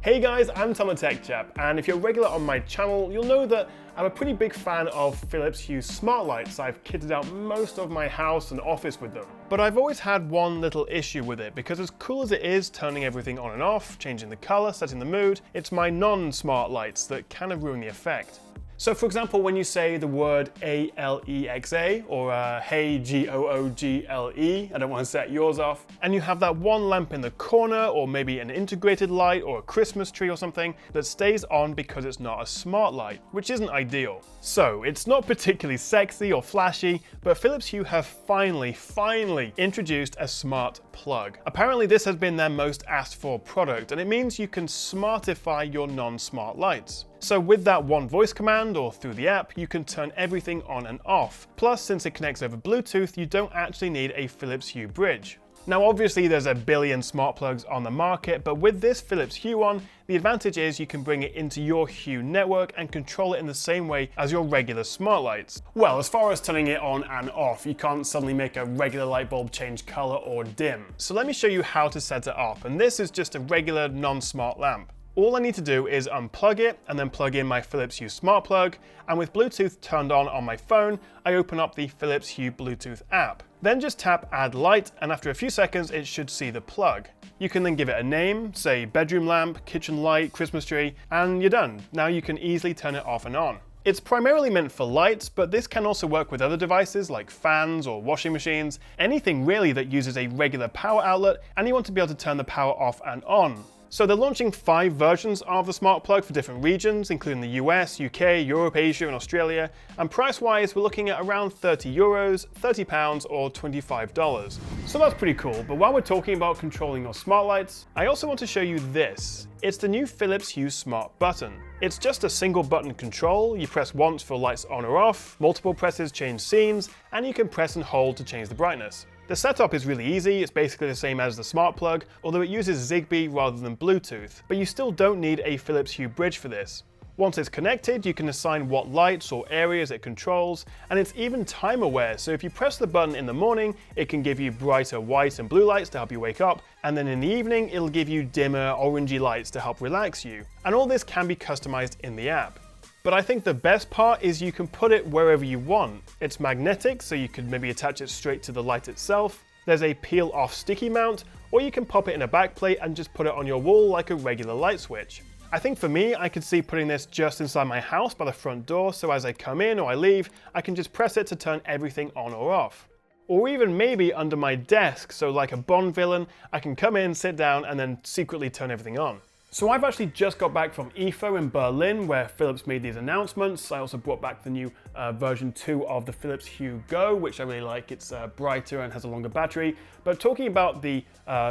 Hey guys, I'm Tom the Tech Chap, and if you're regular on my channel, you'll know that I'm a pretty big fan of Philips Hue smart lights. I've kitted out most of my house and office with them. But I've always had one little issue with it, because as cool as it is turning everything on and off, changing the color, setting the mood, it's my non-smart lights that kind of ruin the effect. So for example, when you say the word Alexa or hey Google, I don't want to set yours off, and you have that one lamp in the corner or maybe an integrated light or a Christmas tree or something that stays on because it's not a smart light, which isn't ideal. So it's not particularly sexy or flashy, but Philips Hue have finally introduced a smart plug. Apparently this has been their most asked for product, and it means you can smartify your non-smart lights. So with that one voice command or through the app, you can turn everything on and off. Plus, since it connects over Bluetooth, you don't actually need a Philips Hue bridge. Now obviously there's a billion smart plugs on the market, but with this Philips Hue one, the advantage is you can bring it into your Hue network and control it in the same way as your regular smart lights. Well, as far as turning it on and off, you can't suddenly make a regular light bulb change color or dim. So let me show you how to set it up, and this is just a regular non-smart lamp. All I need to do is unplug it and then plug in my Philips Hue smart plug, and with Bluetooth turned on my phone, I open up the Philips Hue Bluetooth app. Then just tap add light, and after a few seconds it should see the plug. You can then give it a name, say bedroom lamp, kitchen light, Christmas tree, and you're done. Now you can easily turn it off and on. It's primarily meant for lights, but this can also work with other devices like fans or washing machines, anything really that uses a regular power outlet and you want to be able to turn the power off and on. So they're launching 5 versions of the smart plug for different regions, including the US, UK, Europe, Asia, and Australia. And price-wise, we're looking at around €30, £30, or $25. So that's pretty cool. But while we're talking about controlling your smart lights, I also want to show you this. It's the new Philips Hue Smart Button. It's just a single button control. You press once for lights on or off, multiple presses change scenes, and you can press and hold to change the brightness. The setup is really easy. It's basically the same as the smart plug, although it uses Zigbee rather than Bluetooth, but you still don't need a Philips Hue bridge for this. Once it's connected, you can assign what lights or areas it controls, and it's even time aware, so if you press the button in the morning, it can give you brighter white and blue lights to help you wake up, and then in the evening, it'll give you dimmer orangey lights to help relax you. And all this can be customized in the app. But I think the best part is you can put it wherever you want. It's magnetic, so you could maybe attach it straight to the light itself. There's a peel-off sticky mount, or you can pop it in a backplate and just put it on your wall like a regular light switch. I think for me, I could see putting this just inside my house by the front door, so as I come in or I leave, I can just press it to turn everything on or off. Or even maybe under my desk, so like a Bond villain, I can come in, sit down, and then secretly turn everything on. So I've actually just got back from IFA in Berlin, where Philips made these announcements. I also brought back the new version 2 of the Philips Hue Go, which I really like. It's brighter and has a longer battery. But talking about the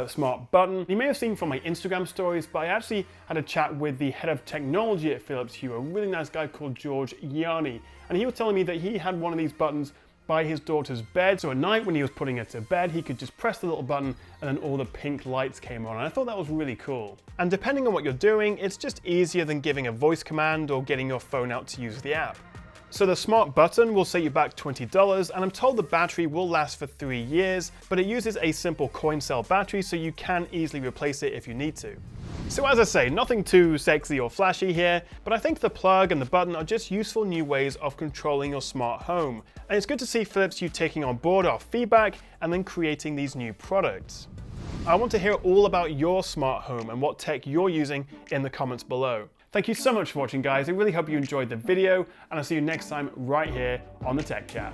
smart button, you may have seen from my Instagram stories, but I actually had a chat with the head of technology at Philips Hue, a really nice guy called George Yanni. And he was telling me that he had one of these buttons by his daughter's bed, so at night when he was putting her to bed, he could just press the little button and then all the pink lights came on, and I thought that was really cool. And depending on what you're doing, it's just easier than giving a voice command or getting your phone out to use the app. So the smart button will set you back $20, and I'm told the battery will last for 3 years, but it uses a simple coin cell battery, so you can easily replace it if you need to. So as I say, nothing too sexy or flashy here, but I think the plug and the button are just useful new ways of controlling your smart home. And it's good to see Philips Hue taking on board our feedback and then creating these new products. I want to hear all about your smart home and what tech you're using in the comments below. Thank you so much for watching, guys. I really hope you enjoyed the video, and I'll see you next time right here on the Tech Chat.